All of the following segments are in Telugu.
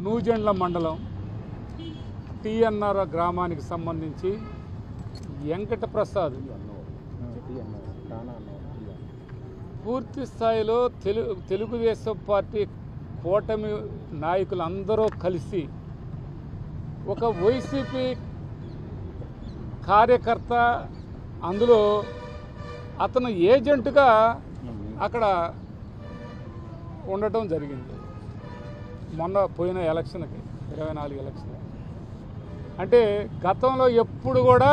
నూజెండ్ల మండలం టీఎన్ఆర్ గ్రామానికి సంబంధించి వెంకటప్రసాద్ పూర్తి స్థాయిలో తెలుగుదేశం పార్టీ కూటమి నాయకులందరూ కలిసి ఒక వైసీపీ కార్యకర్త అందులో అతను ఏజెంట్గా అక్కడ ఉండటం జరిగింది. మొన్న పోయిన ఎలక్షన్కి 24 ఎలక్షన్ అంటే గతంలో ఎప్పుడు కూడా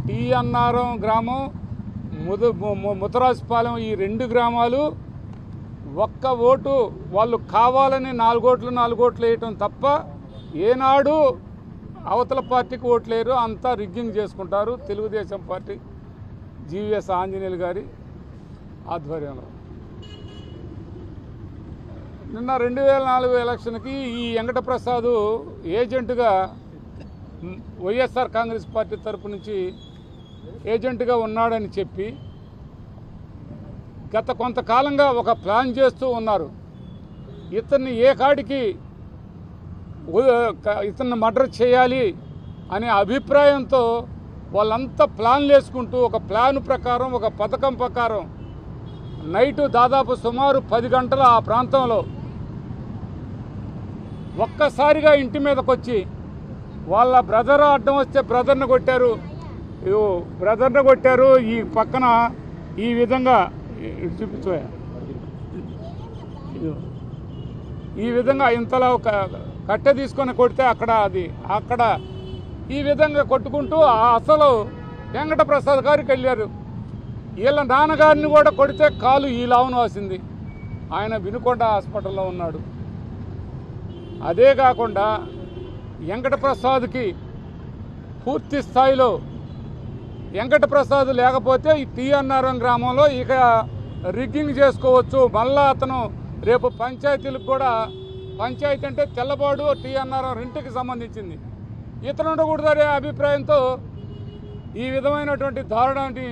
టీఎన్ఆర్ గ్రామం ముతరాజుపాలెం ఈ 2 గ్రామాలు ఒక్క ఓటు వాళ్ళు కావాలని 4 ఓట్లు వేయటం తప్ప ఏనాడు అవతల పార్టీకి ఓట్లు వేయరు. అంతా రిగ్గింగ్ చేసుకుంటారు. తెలుగుదేశం పార్టీ జీవీఎస్ ఆంజనేయులు గారి ఆధ్వర్యంలో నిన్న 2004 ఎలక్షన్కి ఈ వెంకటప్రసాద్ ఏజెంట్గా వైఎస్ఆర్ కాంగ్రెస్ పార్టీ తరపు నుంచి ఏజెంట్గా ఉన్నాడని చెప్పి గత కొంతకాలంగా ఒక ప్లాన్ చేస్తూ ఉన్నారు. ఇతన్ని ఏ కాడికి ఇతన్ని మర్డర్ చేయాలి అనే అభిప్రాయంతో వాళ్ళంతా ప్లాన్లు వేసుకుంటూ ఒక ప్లాన్ ప్రకారం ఒక పథకం ప్రకారం నైటు దాదాపు సుమారు 10 గంటల ఆ ప్రాంతంలో ఒక్కసారిగా ఇంటి మీదకి వచ్చి వాళ్ళ బ్రదర్ అడ్డం వస్తే బ్రదర్ని కొట్టారు. ఈ పక్కన ఈ విధంగా చూపించబోయా ఈ విధంగా ఇంతలా ఒక కట్టె తీసుకొని కొడితే అక్కడ ఈ విధంగా కొట్టుకుంటూ అసలు వెంకటప్రసాద్ గారికి వెళ్ళారు. వీళ్ళ నాన్నగారిని కూడా కొడితే కాలు ఈ లావును వాసింది. ఆయన వినుకొండ హాస్పిటల్లో ఉన్నాడు. అదే కాకుండా వెంకటప్రసాద్కి పూర్తి స్థాయిలో వెంకటప్రసాద్ లేకపోతే ఈ టీఎన్ఆర్ గ్రామంలో ఇక రిగ్గింగ్ చేసుకోవచ్చు. మళ్ళా అతను రేపు పంచాయతీలకు కూడా పంచాయతీ అంటే తెల్లబాడు టీఎన్ఆర్ రెంట్కి సంబంధించింది ఇతను ఉండకూడదనే అభిప్రాయంతో ఈ విధమైనటువంటి దారుణాన్ని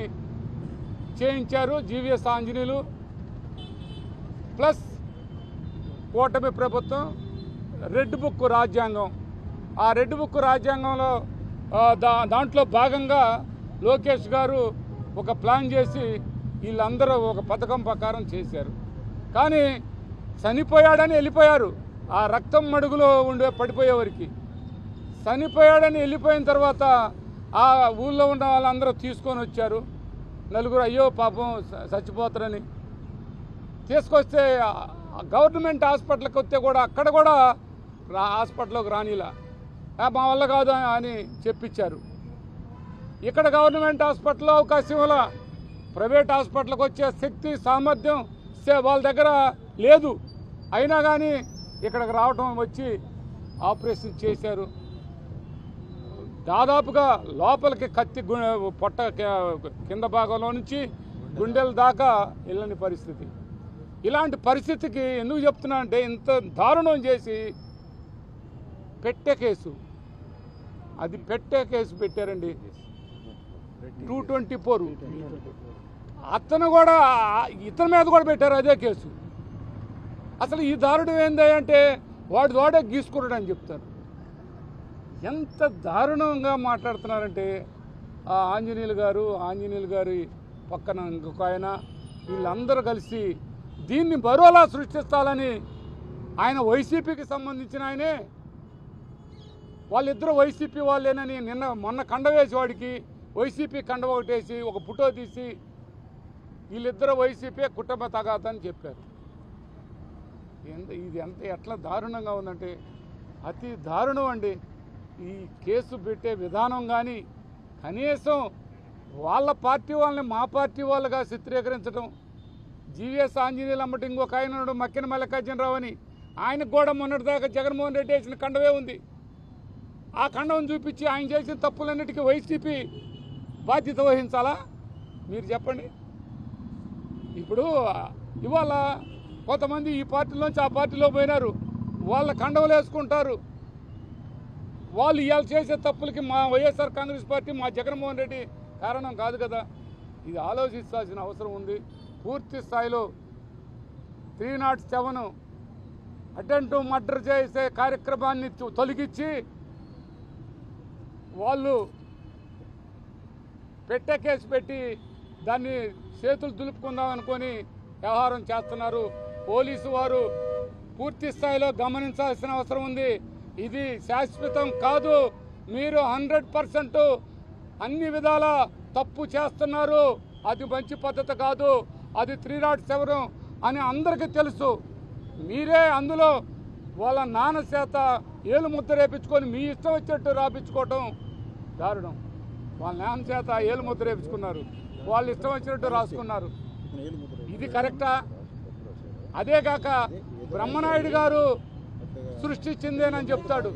చేయించారు జీవీఎస్ ఆంజనేయులు ప్లస్ కూటమి ప్రభుత్వం. రెడ్ బుక్ రాజ్యాంగం ఆ రెడ్ బుక్ రాజ్యాంగంలో దాంట్లో భాగంగా లోకేష్ గారు ఒక ప్లాన్ చేసి వీళ్ళందరూ ఒక పథకం ప్రకారం చేశారు. కానీ చనిపోయాడని వెళ్ళిపోయారు. ఆ రక్తం మడుగులో పడిపోయేవారికి చనిపోయాడని వెళ్ళిపోయిన తర్వాత ఆ ఊళ్ళో ఉన్న వాళ్ళందరూ తీసుకొని వచ్చారు. 4 అయ్యో పాపం చచ్చిపోతారని తీసుకొస్తే గవర్నమెంట్ హాస్పిటల్కి వస్తే కూడా అక్కడ కూడా హాస్పిటల్లోకి రానిలా మా వల్ల కాదు అని చెప్పించారు. ఇక్కడ గవర్నమెంట్ హాస్పిటల్లో అవకాశం వల్ల ప్రైవేట్ హాస్పిటల్కి వచ్చే శక్తి సామర్థ్యం వాళ్ళ దగ్గర లేదు. అయినా కానీ ఇక్కడికి రావటం వచ్చి ఆపరేషన్ చేశారు. దాదాపుగా లోపలికి కత్తి పొట్ట కింద భాగంలో నుంచి గుండెల దాకా వెళ్ళని పరిస్థితి. ఇలాంటి పరిస్థితికి ఎందుకు చెప్తున్నా అంటే ఇంత దారుణం చేసి పెట్టే కేసు పెట్టారండి 224. అతను కూడా ఇతని మీద కూడా పెట్టారు అదే కేసు. అసలు ఈ దారుణం ఏంది అంటే వాడే గీసుకున్నాడు అని చెప్తారు. ఎంత దారుణంగా మాట్లాడుతున్నారంటే ఆ ఆంజనేయులు గారి పక్కన ఇంకొక ఆయన వీళ్ళందరూ కలిసి దీన్ని మరోలా సృష్టిస్తాలని ఆయన వైసీపీకి సంబంధించిన ఆయనే వాళ్ళిద్దరూ వైసీపీ వాళ్ళేనని మొన్న కండ వేసి వాడికి వైసీపీ కండ ఒకటేసి ఒక ఫోటో తీసి వీళ్ళిద్దరూ వైసీపీ కుటుంబ తగాదని చెప్పారు. ఇది ఎట్లా దారుణంగా ఉందంటే అతి దారుణం అండి. ఈ కేసు పెట్టే విధానం కానీ కనీసం వాళ్ళ పార్టీ వాళ్ళని మా పార్టీ వాళ్ళుగా చిత్రీకరించడం. జీవీఎస్ ఆంజనేయులు అమ్మటి ఇంకొక ఆయన మక్కిన మల్లికార్జునరావు అని ఆయనకు కూడా మొన్నటిదాకా జగన్మోహన్ రెడ్డి వేసిన కండవే ఉంది. ఆ కండవం చూపించి ఆయన చేసిన తప్పులన్నిటికీ వైసీపీ బాధ్యత వహించాలా మీరు చెప్పండి. ఇప్పుడు ఇవాళ కొంతమంది ఈ పార్టీలోంచి ఆ పార్టీలో పోయినారు. వాళ్ళ కండవలు వేసుకుంటారు. వాళ్ళు ఇవాళ చేసే తప్పులకి మా వైఎస్ఆర్ కాంగ్రెస్ పార్టీ మా జగన్మోహన్ రెడ్డి కారణం కాదు కదా. ఇది ఆలోచించాల్సిన అవసరం ఉంది. పూర్తి స్థాయిలో 307 అటెంప్ట్ మర్డర్ చేసే కార్యక్రమాన్ని తొలగించి వాళ్ళు పెట్టే కేసు పెట్టి దాన్ని చేతులు దులుపుకుందాం అనుకొని వ్యవహారం చేస్తున్నారు. పోలీసు వారు పూర్తి స్థాయిలో గమనించాల్సిన అవసరం ఉంది. ఇది శాశ్వతం కాదు. మీరు 100% అన్ని విధాల తప్పు చేస్తున్నారు. అది మంచి పద్ధతి కాదు. అది 307 అని అందరికీ తెలుసు. మీరే అందులో వాళ్ళ నాన్న చేత ఏలు ముద్ర వేయించుకొని మీ ఇష్టం వచ్చినట్టు రాపించుకోవటం దారుణం. వాళ్ళ నాన్న చేత ఏలు ముద్ర వేయించుకున్నారు, వాళ్ళు ఇష్టం వచ్చినట్టు రాసుకున్నారు. ఇది కరెక్టా? అదేగాక బ్రహ్మనాయుడు గారు సృష్టించిందేనని చెప్తాడు.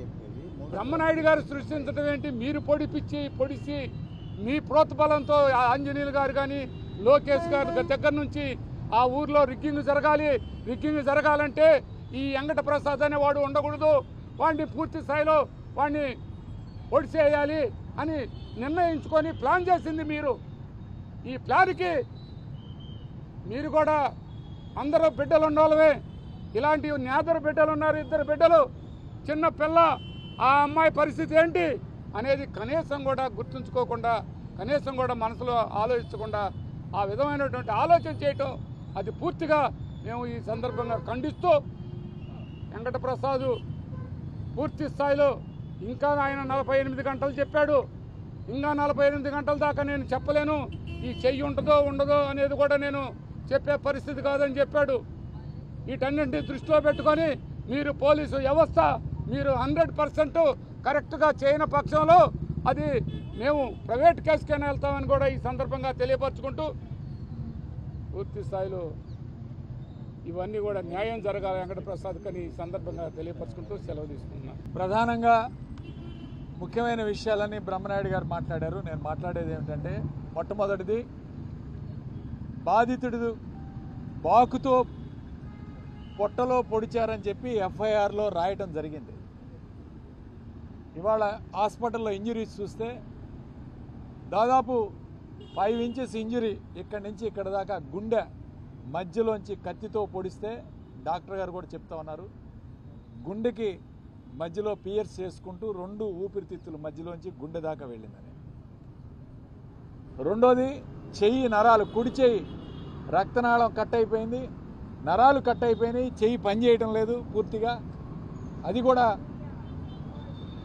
బ్రహ్మనాయుడు గారు సృష్టించడం ఏంటి? మీరు పొడిచి మీ ప్రోత్బలంతో ఆంజనేయులు గారు కానీ లోకేష్ గారి దగ్గర నుంచి ఆ ఊర్లో రిగ్గింగ్ జరగాలంటే ఈ వెంకట ప్రసాద్ అనేవాడు ఉండకూడదు, వాడిని పూర్తి స్థాయిలో వాడిని పొడిచేయాలి అని నిర్ణయించుకొని ప్లాన్ చేసింది మీరు. ఈ ప్లాన్కి మీరు కూడా అందరూ బిడ్డలు ఉన్నోళ్ళమే. ఇలాంటి నేదరు బిడ్డలు ఉన్నారు, 2 బిడ్డలు, చిన్న పిల్ల. ఆ అమ్మాయి పరిస్థితి ఏంటి అనేది కనీసం కూడా గుర్తుంచుకోకుండా, కనీసం కూడా మనసులో ఆలోచించకుండా ఆ విధమైనటువంటి ఆలోచన చేయటం అది పూర్తిగా మేము ఈ సందర్భంగా ఖండిస్తూ, వెంకట ప్రసాద్ పూర్తి స్థాయిలో ఇంకా ఆయన 48 గంటలు చెప్పాడు. ఇంకా 48 గంటల దాకా నేను చెప్పలేను, ఈ చెయ్యి ఉంటుందో ఉండదో అనేది కూడా నేను చెప్పే పరిస్థితి కాదని చెప్పాడు. వీటన్నింటినీ దృష్టిలో పెట్టుకొని మీరు పోలీసు వ్యవస్థ మీరు 100% కరెక్ట్గా చేయని పక్షంలో అది మేము ప్రైవేట్ కేసుకైనా వెళ్తామని కూడా ఈ సందర్భంగా తెలియపరచుకుంటూ, పూర్తి స్థాయిలో ఇవన్నీ కూడా న్యాయం జరగాలి వెంకట ప్రసాద్ కని ఈ సందర్భంగా తెలియపరచుకుంటూ సెలవు తీసుకుంటున్నాను. ప్రధానంగా ముఖ్యమైన విషయాలన్నీ బ్రహ్మనాయుడు గారు మాట్లాడారు. నేను మాట్లాడేది ఏమిటంటే, మొట్టమొదటిది బాధితుడు బాకుతో పొట్టలో పొడిచారని చెప్పి ఎఫ్ఐఆర్లో రాయటం జరిగింది. ఇవాళ హాస్పిటల్లో ఇంజరీస్ చూస్తే దాదాపు 5 ఇంచెస్ ఇంజరీ, ఇక్కడి నుంచి ఇక్కడ దాకా గుండె మధ్యలోంచి కత్తితో పొడిస్తే డాక్టర్ గారు కూడా చెప్తా ఉన్నారు, గుండెకి మధ్యలో పియర్స్ చేసుకుంటూ 2 ఊపిరితిత్తుల మధ్యలోంచి గుండె దాకా వెళ్ళిందని. రెండోది చెయ్యి నరాలు, కుడి చెయ్యి రక్తనాళం కట్ అయిపోయింది, నరాలు కట్ అయిపోయినాయి, చెయ్యి పనిచేయటం లేదు పూర్తిగా. అది కూడా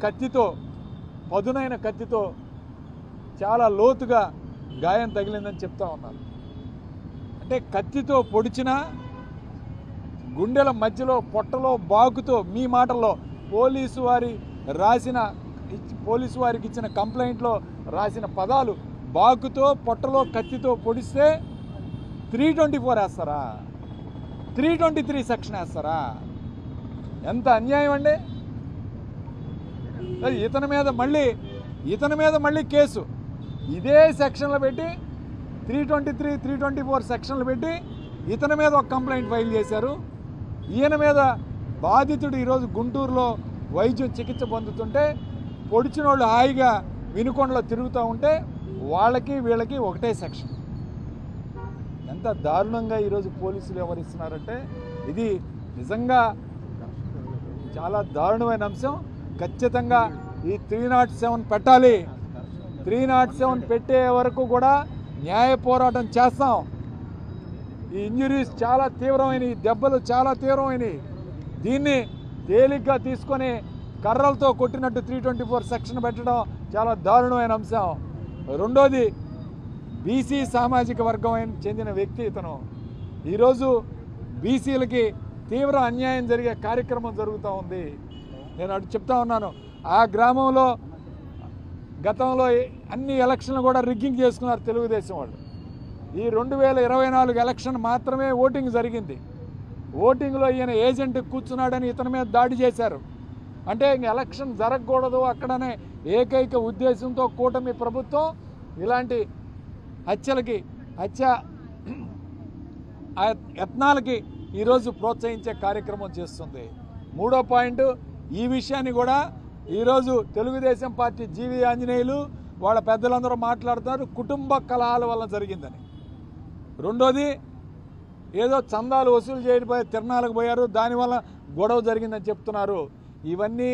కత్తితో, పదునైన కత్తితో చాలా లోతుగా గాయం తగిలిందని చెప్తా ఉన్నారు. అంటే కత్తితో పొడిచిన గుండెల మధ్యలో పొట్టలో బాకుతో, మీ మాటల్లో పోలీసు వారికి ఇచ్చిన కంప్లైంట్లో రాసిన పదాలు, బాకుతో పొట్టలో కత్తితో పొడిస్తే 324 వేస్తారా, 323 సెక్షన్ వేస్తారా? ఎంత అన్యాయం అండి. ఇతని మీద మళ్ళీ కేసు ఇదే సెక్షన్లు పెట్టి 323, 324 సెక్షన్లు పెట్టి ఇతని మీద ఒక కంప్లైంట్ ఫైల్ చేశారు. ఈయన మీద బాధితుడు ఈరోజు గుంటూరులో వైద్యం చికిత్స పొందుతుంటే, పొడిచిన వాళ్ళు హాయిగా వినుకొండలో తిరుగుతూ ఉంటే వాళ్ళకి వీళ్ళకి ఒకటే సెక్షన్. ఎంత దారుణంగా ఈరోజు పోలీసులు వ్యవహరిస్తున్నారంటే ఇది నిజంగా చాలా దారుణమైన అంశం. ఖచ్చితంగా ఈ 307 పెట్టాలి. 307 పెట్టే వరకు కూడా న్యాయ పోరాటం చేస్తాం. ఈ ఇంజరీస్ చాలా తీవ్రమైనవి, దెబ్బలు చాలా తీవ్రమైనవి. దీన్ని తేలిగ్గా తీసుకొని కర్రలతో కొట్టినట్టు 324 సెక్షన్ పెట్టడం చాలా దారుణమైన అంశం. రెండోది, బీసీ సామాజిక వర్గం చెందిన వ్యక్తి ఇతను. ఈరోజు బీసీలకి తీవ్ర అన్యాయం జరిగే కార్యక్రమం జరుగుతూ ఉంది. నేను అటు చెప్తా ఉన్నాను, ఆ గ్రామంలో గతంలో అన్ని ఎలక్షన్లు కూడా రిగ్గింగ్ చేసుకున్నారు తెలుగుదేశం వాళ్ళు. ఈ 2024 ఎలక్షన్ మాత్రమే ఓటింగ్ జరిగింది. ఓటింగ్లో ఈయన ఏజెంట్ కూర్చున్నాడని ఇతని మీద దాడి చేశారు. అంటే ఇంక ఎలక్షన్ జరగకూడదు అక్కడనే ఏకైక ఉద్దేశంతో కూటమి ప్రభుత్వం ఇలాంటి యత్నాలకి ఈరోజు ప్రోత్సహించే కార్యక్రమం చేస్తుంది. మూడో పాయింట్, ఈ విషయాన్ని కూడా ఈరోజు తెలుగుదేశం పార్టీ జీవి ఆంజనేయులు వాళ్ళ పెద్దలందరూ మాట్లాడుతున్నారు, కుటుంబ కలహాల వల్ల జరిగిందని. రెండోది, ఏదో చందాలు వసూలు చేయకపోయి తిరణాలకు పోయారు, దానివల్ల గొడవ జరిగిందని చెప్తున్నారు. ఇవన్నీ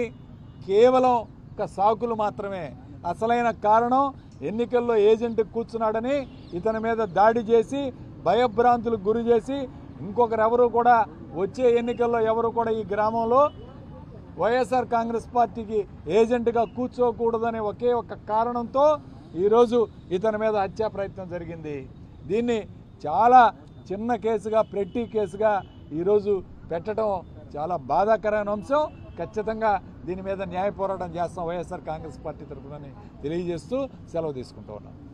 కేవలం ఒక సాకులు మాత్రమే. అసలైన కారణం ఎన్నికల్లో ఏజెంట్ కూర్చున్నాడని ఇతని మీద దాడి చేసి భయభ్రాంతులకు గురి చేసి ఇంకొకరెవరు కూడా వచ్చే ఎన్నికల్లో ఎవరు కూడా ఈ గ్రామంలో వైఎస్ఆర్ కాంగ్రెస్ పార్టీకి ఏజెంట్గా కూర్చోకూడదనే ఒకే ఒక కారణంతో ఈరోజు ఇతని మీద హత్యా ప్రయత్నం జరిగింది. దీన్ని చాలా చిన్న కేసుగా ప్రెట్టి కేసుగా ఈరోజు పెట్టడం చాలా బాధాకరమైన అంశం. ఖచ్చితంగా దీని మీద న్యాయ పోరాటం చేస్తాం వైఎస్ఆర్ కాంగ్రెస్ పార్టీ తరఫున తెలియజేస్తూ సెలవు తీసుకుంటూ ఉన్నాం.